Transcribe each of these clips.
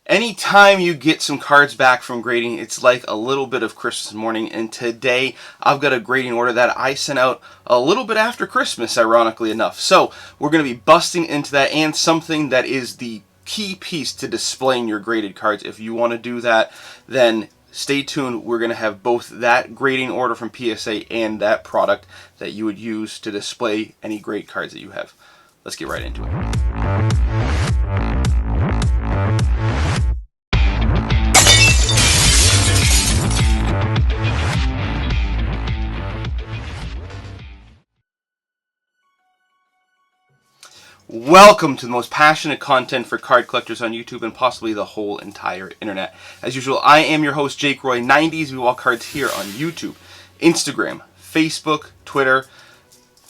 Anytime you get some cards back from grading, it's like a little bit of Christmas morning, and today I've got a grading order that I sent out a little bit after Christmas, ironically enough. So we're going to be busting into that, and something that is the key piece to displaying your graded cards. If you want to do that, then stay tuned. We're going to have both that grading order from PSA and that product that you would use to display any grade cards that you have. Let's get right into it. Welcome to the most passionate content for card collectors on YouTube and possibly the whole entire internet. As usual, I am your host, Jake Roy, 90s We Walk Cards here on YouTube, Instagram, Facebook, Twitter,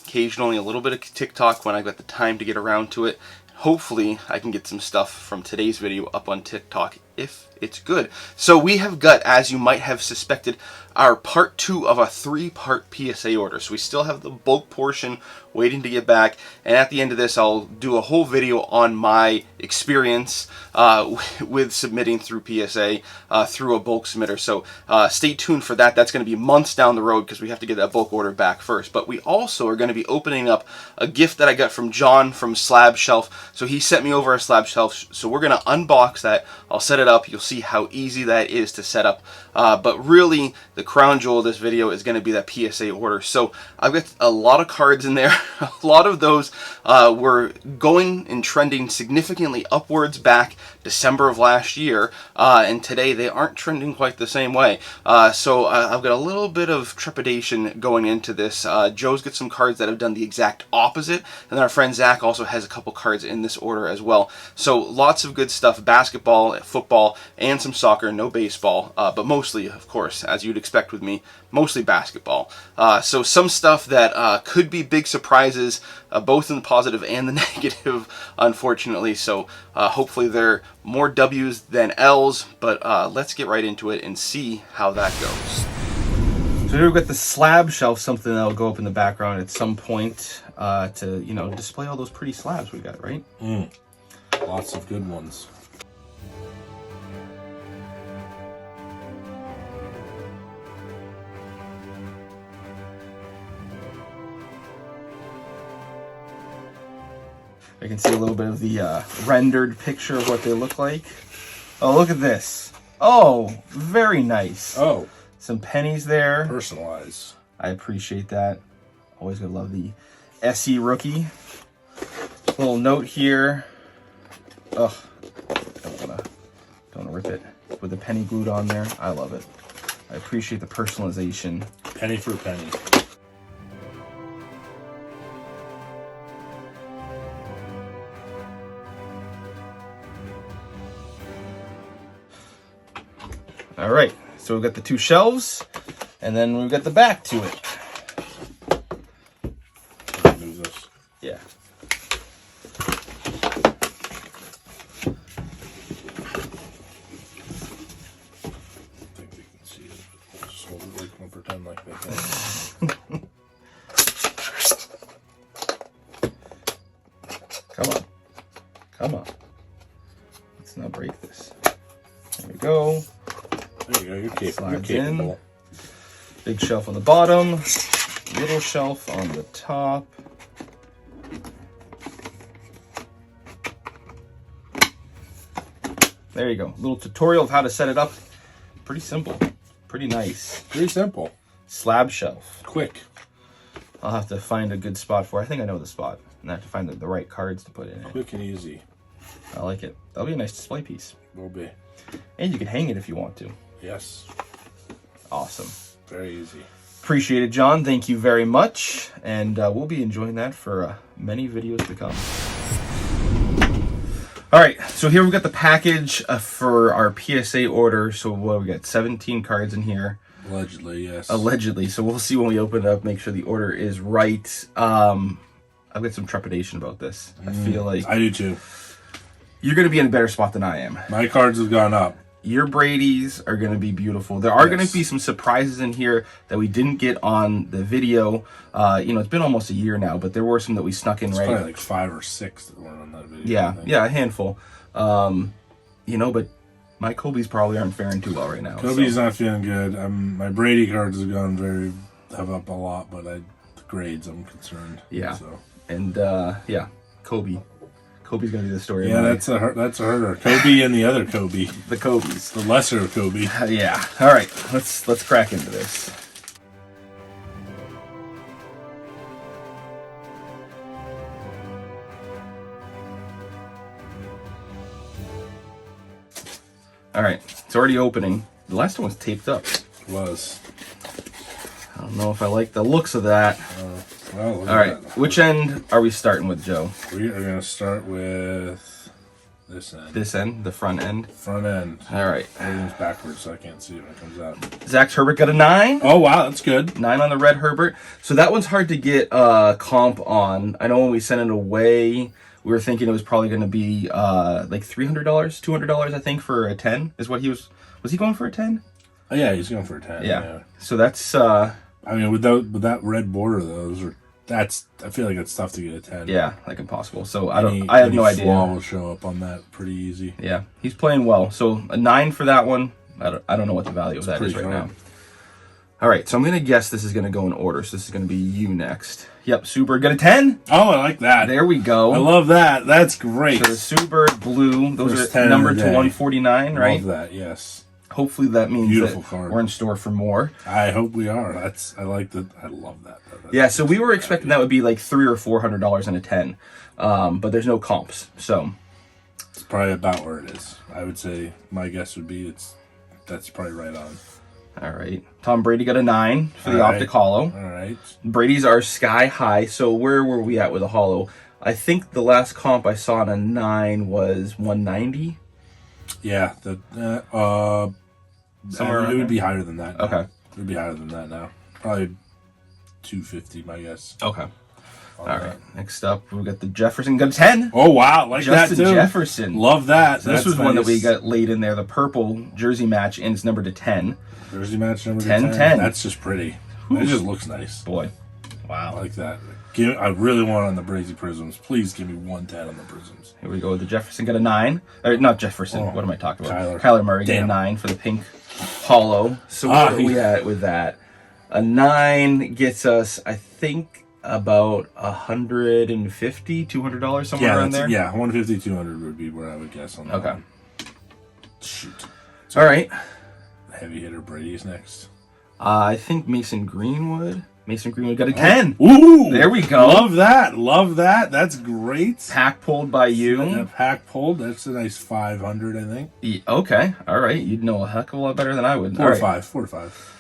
occasionally a little bit of TikTok when I got the time to get around to it. Hopefully, I can get some stuff from today's video up on TikTok if it's good. So we have got, as you might have suspected, our part 2 of a 3-part PSA order. So we still have the bulk portion waiting to get back, and at the end of this I'll do a whole video on my experience with submitting through PSA through a bulk submitter. So stay tuned for that. That's going to be months down the road because we have to get that bulk order back first. But we also are going to be opening up a gift that I got from John from Slab Shelf. So he sent me over a Slab Shelf, so we're going to unbox that. I'll set it up. You'll see how easy that is to set up. But really, the crown jewel of this video is going to be that PSA order. So I've got a lot of cards in there. A lot of those were going and trending significantly upwards back December of last year, and today they aren't trending quite the same way. So I've got a little bit of trepidation going into this. Joe's got some cards that have done the exact opposite, and then our friend Zach also has a couple cards in this order as well. So lots of good stuff: basketball, football, and some soccer. No baseball, but mostly, of course, as you'd expect with me, mostly basketball. So some stuff that could be big surprises, both in the positive and the negative, unfortunately. So hopefully they're more W's than L's, but let's get right into it and see how that goes. So here we've got the Slab Shelf, something that'll go up in the background at some point to, you know, display all those pretty slabs we got, right? Lots of good ones. I can see a little bit of the rendered picture of what they look like. Oh, look at this. Oh, very nice. Oh. Some pennies there. Personalized. I appreciate that. Always gonna love the SE rookie. Little note here. Ugh, don't wanna rip it with the penny glued on there. I love it. I appreciate the personalization. Penny for a penny. All right, so we've got the 2 shelves, and then we've got the back to it. Move this. Yeah. I think we can see it. We'll just hold it like we'll pretend like they can. Come on. Come on. Let's not break this. There we go. There you go. You're capable. Slides in. Big shelf on the bottom. Little shelf on the top. There you go. Little tutorial of how to set it up. Pretty simple. Pretty nice. Pretty simple. Slab shelf. Quick. I'll have to find a good spot for it. I think I know the spot. And I have to find the right cards to put in it. Quick and easy. I like it. That'll be a nice display piece. Will be. And you can hang it if you want to. Yes. Awesome. Very easy. Appreciate it, John. Thank you very much. And we'll be enjoying that for many videos to come. All right, so here we've got the package for our PSA order. So what we got? 17 cards in here. Allegedly, yes. Allegedly. So we'll see when we open it up, make sure the order is right. I've got some trepidation about this. I feel like I do too. you're going to be in a better spot than I am. My cards have gone up. Your Brady's are going to be beautiful. There are going to be some surprises in here that we didn't get on the video. You know, it's been almost a year now, but there were some that we snuck in It's right. probably like 5 or 6 that weren't on that video. Yeah, a handful. You know, but My Kobe's probably aren't faring too well right now. Kobe's not feeling good. My Brady cards have gone have up a lot, but the grades, I'm concerned. Yeah. So. And yeah, Kobe's gonna be the story. Yeah, that's a herder. Kobe and the other Kobe. The Kobe's. The lesser Kobe. Yeah. All right. Let's crack into this. All right. It's already opening. The last one was taped up. It was. I don't know if I like the looks of that. Well, all right. Which end are we starting with, Joe? We are going to start with this end. This end? The front end? Front end. All right. Everything's backwards, so I can't see it when it comes out. Zach's Herbert got a 9. Oh, wow. That's good. 9 on the red Herbert. So that one's hard to get comp on. I know when we sent it away, we were thinking it was probably going to be like $300, $200, I think, for a 10 is what he was. Was he going for a 10? Oh, yeah, he's going for a 10. Yeah. So that's... I mean, with that red border, though, I feel like it's tough to get a 10. Yeah, like impossible. So I have no idea. Flaw will show up on that pretty easy. Yeah, he's playing well. So a 9 for that one. I don't know what the value of that is right now. All right, so I'm going to guess this is going to go in order. So this is going to be you next. Yep, Super got a 10. Oh, I like that. There we go. I love that. That's great. So the Super blue, those First are numbered to 149, right? Love that, yes. Hopefully that means Beautiful that card. we're in store for more. I hope we are. I like that. I love that. Yeah, so we were expecting that would be like $300 or $400 in a 10, but there's no comps, so it's probably about where it is. I would say my guess would be that's probably right on. All right, Tom Brady got a 9 for the optic hollow. All right, Brady's are sky high. So where were we at with a hollow? I think the last comp I saw on a 9 was 190. Yeah, somewhere it would be higher than that. Now. Okay, it would be higher than that now. Probably 250, my guess. Okay. All right. Next up, we got the Jefferson. Got a 10. Oh wow, like Justin that too. Jefferson. Love that. So this was one that we got laid in there. The purple jersey match, and it's numbered to 10. Jersey match number 10. 10. That's just pretty. It just looks nice. Boy, wow, I like that. I really want on the Brazy Prisms. Please give me 110 on the Prisms. Here we go with the Jefferson. Got a 9. Or not Jefferson. Oh, what am I talking about? Kyler Murray got a 9 for the pink hollow. So where are we at with that? A 9 gets us, I think, about $150, $200 somewhere around there. Yeah, 150, 200 would be where I would guess on that. Okay. One. Shoot. All right. Heavy hitter Brady's next. I think Mason Greenwood. Mason Greenwood got a 10. Ooh! There we go. Love that. Love that. That's great. Pack pulled by you. That pack pulled. That's a nice 500, I think. Okay. All right. You'd know a heck of a lot better than I would. 4 or 5. 4 or 5.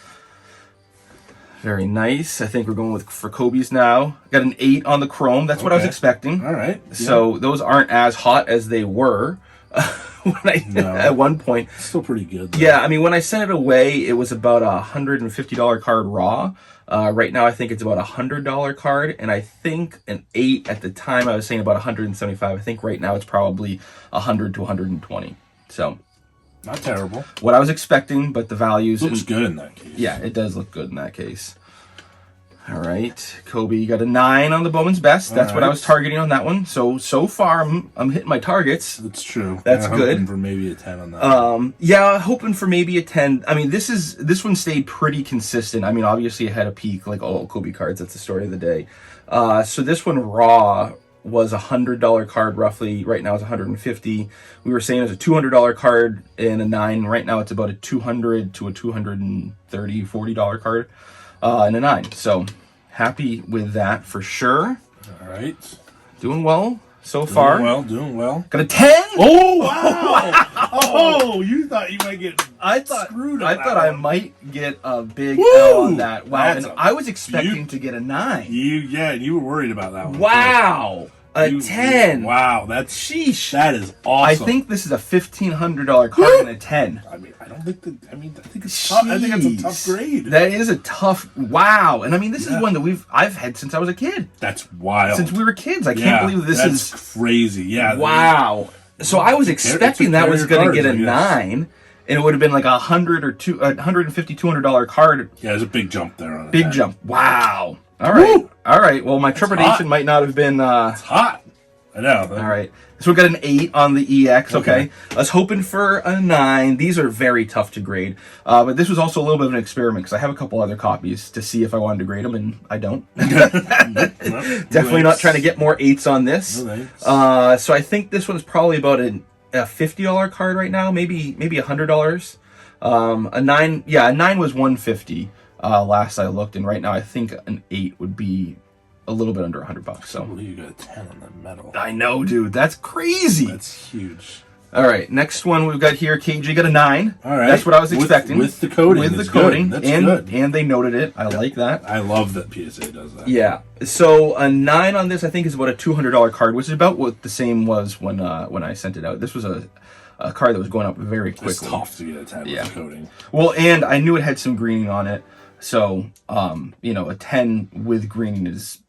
Very nice. I think we're going for Kobe's now. Got an 8 on the chrome. That's what I was expecting. All right. Yeah. So those aren't as hot as they were at one point. Still pretty good, though. Yeah, I mean, when I sent it away, it was about a $150 card raw. Right now, I think it's about a $100 card, and I think an 8 at the time I was saying about 175. I think right now it's probably 100 to 120. So not terrible. What I was expecting, but the values looks good in that case. Yeah, it does look good in that case. All right, Kobe, you got a 9 on the Bowman's Best. That's what I was targeting on that one. So far, I'm hitting my targets. That's true. That's good. Hoping for maybe a 10 on that. Yeah, hoping for maybe a 10. I mean, this one stayed pretty consistent. I mean, obviously it had a peak like all Kobe cards. That's the story of the day. So this one raw was a $100 card roughly. Right now it's $150. We were saying it's a $200 card in a 9. Right now it's about a $200 to a $230, $40 card. In a 9. So happy with that for sure. All right. Doing well so far. Doing well. Got a 10? Oh, wow. Oh, you thought you might get screwed on I that thought one. I might get a big L on that. Wow. That's And I was expecting to get a 9. You were worried about that one. Wow. A 10. Wow. That's sheesh. That is awesome. I think this is a $1,500 card in a 10. I mean, I think it's tough. I think it's a tough grade. That is a tough, wow. And I mean, this is one that I've had since I was a kid. That's wild. Since we were kids. I can't believe this is crazy. Yeah. Wow. So I was expecting that was going to get a 9, and it would have been like $150, $200 card. Yeah, there's a big jump there on it. Big jump. Wow. All right. Woo! All right. Well, my trepidation might not have been. It's hot. I know. All right. So we got an 8 on the EX, okay. I was hoping for a 9. These are very tough to grade. But this was also a little bit of an experiment because I have a couple other copies to see if I wanted to grade them, and I don't. Definitely not trying to get more 8s on this. So I think this one's probably about a $50 card right now, maybe $100. A 9, yeah, a 9 was $150 last I looked, and right now I think an 8 would be a little bit under $100. So you got a 10 on the metal. I know, dude. That's crazy. That's huge. All right, next one we've got here. KJ got a 9. All right, that's what I was expecting. With the coating, with the coating, good. That's good. And they noted it. I like that. I love that PSA does that. Yeah. So a 9 on this, I think, is about a $200 card, which is about what the same was when I sent it out. This was a card that was going up very quickly. It's tough to get a 10 with the coating. Well, and I knew it had some greening on it, so a 10 with greening is.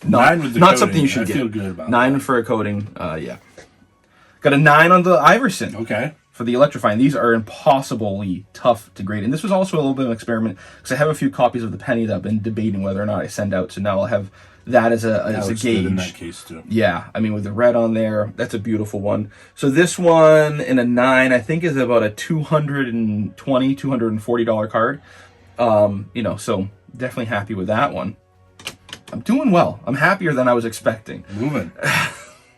not something you should get. I feel good about 9 that. for a coating. Yeah. Got a 9 on the Iverson. Okay. For the electrifying. These are impossibly tough to grade. And this was also a little bit of an experiment because I have a few copies of the Penny that I've been debating whether or not I send out. So now I'll have that as a gauge. Good in that case too. Yeah. I mean, with the red on there, that's a beautiful one. So this one in a 9, I think, is about a $220, $240 card. So definitely happy with that one. I'm doing well. I'm happier than I was expecting. Moving.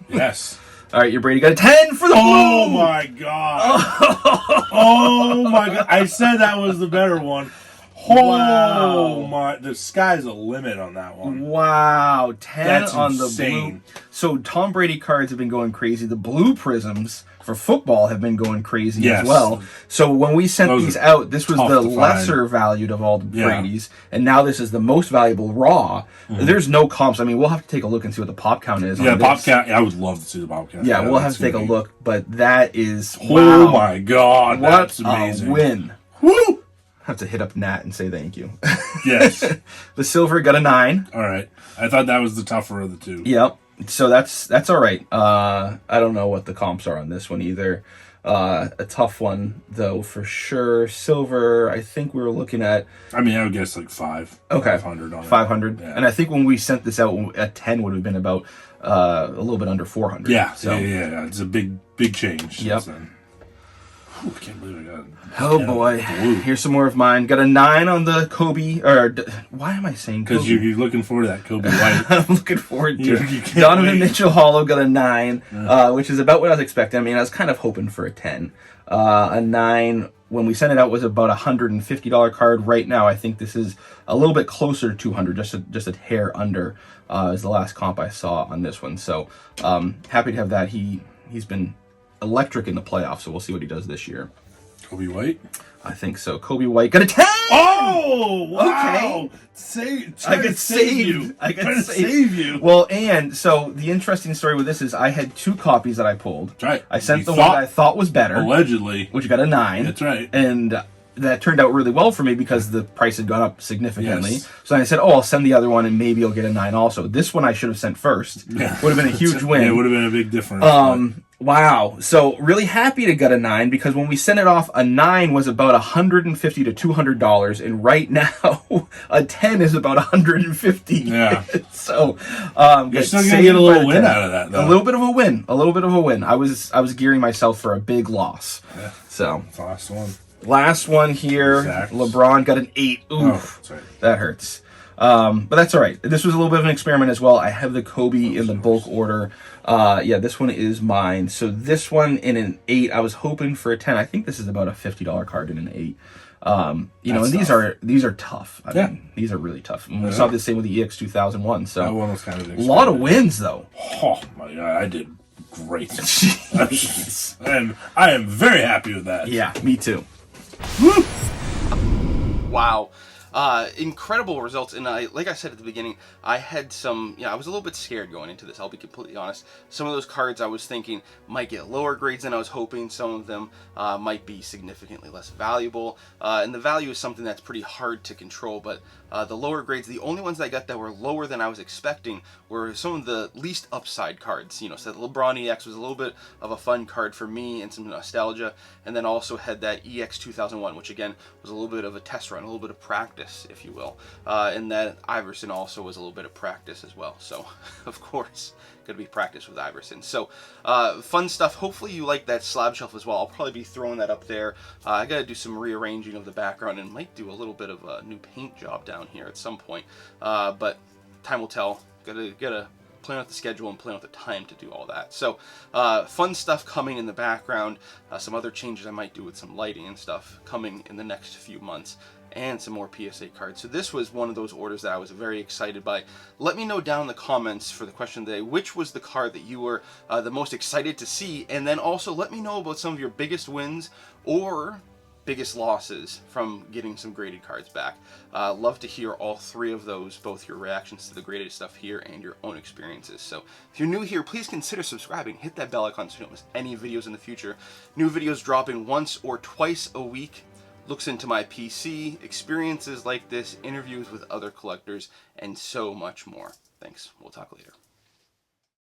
Yes. All right, your Brady got a 10 for the Oh blue. my god. Oh my god. I said that was the better one. Oh my, the sky's the limit on that one. Wow, 10 That's on insane. The blue. So Tom Brady cards have been going crazy. The blue prisms for football have been going crazy as well. So when we sent these out, this was the lesser valued of all the Bradys, and now this is the most valuable raw. There's no comps. I mean, we'll have to take a look and see what the pop count is. Yeah, pop count. I would love to see the pop count. Yeah, we'll have to take a look, but that is oh my god, what that's amazing. A win! Woo! Have to hit up Nat and say thank you. Yes. The silver got a 9. All right. I thought that was the tougher of the two. Yep. So that's all right. I don't know what the comps are on this one either. A tough one though for sure. Silver, I think we were looking at. I mean, I would guess like 500 on it. 500. Yeah. And I think when we sent this out, a 10 would have been about a little bit under 400. Yeah. So Yeah. It's a big change. Yep. I can't believe I got it. Oh boy, here's some more of mine. Got a 9 on the Kobe, why am I saying Kobe? Because you're looking forward to that Kobe White. I'm looking forward to it. Donovan Mitchell Hollow got a 9, which is about what I was expecting. I mean, I was kind of hoping for a 10. A 9, when we sent it out, was about a $150 card. Right now, I think this is a little bit closer to 200, just a hair under, is the last comp I saw on this one. So, happy to have that. He's been electric in the playoffs, so we'll see what he does this year. Kobe White? I think so. Kobe White got a 10! Oh, wow! Okay. I could save you. I could save you. Well, and so the interesting story with this is I had 2 copies that I pulled. That's right. I sent the one that I thought was better. Allegedly. Which got a 9. That's right. And that turned out really well for me because the price had gone up significantly. Yes. So I said, I'll send the other one and maybe I'll get a 9 also. This one I should have sent first. Yeah. Would have been a huge win. Yeah, it would have been a big difference. Wow. So really happy to get a 9 because when we sent it off, a 9 was about $150 to $200, and right now a 10 is about $150. Yeah. So you're still gonna get a little win out of that, though. A little bit of a win. A little bit of a win. I was gearing myself for a big loss. Yeah. So That's the last one. Last one here. Exact. LeBron got an 8. Oof. Oh, that's right. That hurts. But that's all right. This was a little bit of an experiment as well. I have the Kobe in the bulk order. Yeah, this one is mine. So this one in an 8, I was hoping for a 10. I think this is about a $50 card in an 8. And these are tough. I mean, these are really tough. And we saw the same with the EX 2001. So that one was kind of a lot of wins though. Oh my god, I did great. Jeez. I am very happy with that. Yeah, me too. Woo! Wow. Incredible results, and like I said at the beginning, I had some, I was a little bit scared going into this, I'll be completely honest. Some of those cards I was thinking might get lower grades than I was hoping. Some of them might be significantly less valuable, and the value is something that's pretty hard to control, but the lower grades, the only ones that I got that were lower than I was expecting were some of the least upside cards. So the LeBron EX was a little bit of a fun card for me and some nostalgia, and then also had that EX 2001, which again was a little bit of a test run, a little bit of practice. practice, if you will. And that Iverson also was a little bit of practice as well. So, of course, going to be practice with Iverson. So, fun stuff. Hopefully you like that slab shelf as well. I'll probably be throwing that up there. I got to do some rearranging of the background and might do a little bit of a new paint job down here at some point. But time will tell. Gotta plan out the schedule and plan out the time to do all that. So fun stuff coming in the background. Some other changes I might do with some lighting and stuff coming in the next few months, and some more PSA cards. So this was one of those orders that I was very excited by. Let me know down in the comments for the question today, which was the card that you were the most excited to see, and then also let me know about some of your biggest wins or biggest losses from getting some graded cards back. Love to hear all three of those, both your reactions to the graded stuff here and your own experiences. So if you're new here, please consider subscribing. Hit that bell icon so you don't miss any videos in the future. New videos dropping once or twice a week. Looks into my PC, experiences like this, interviews with other collectors, and so much more. Thanks. We'll talk later.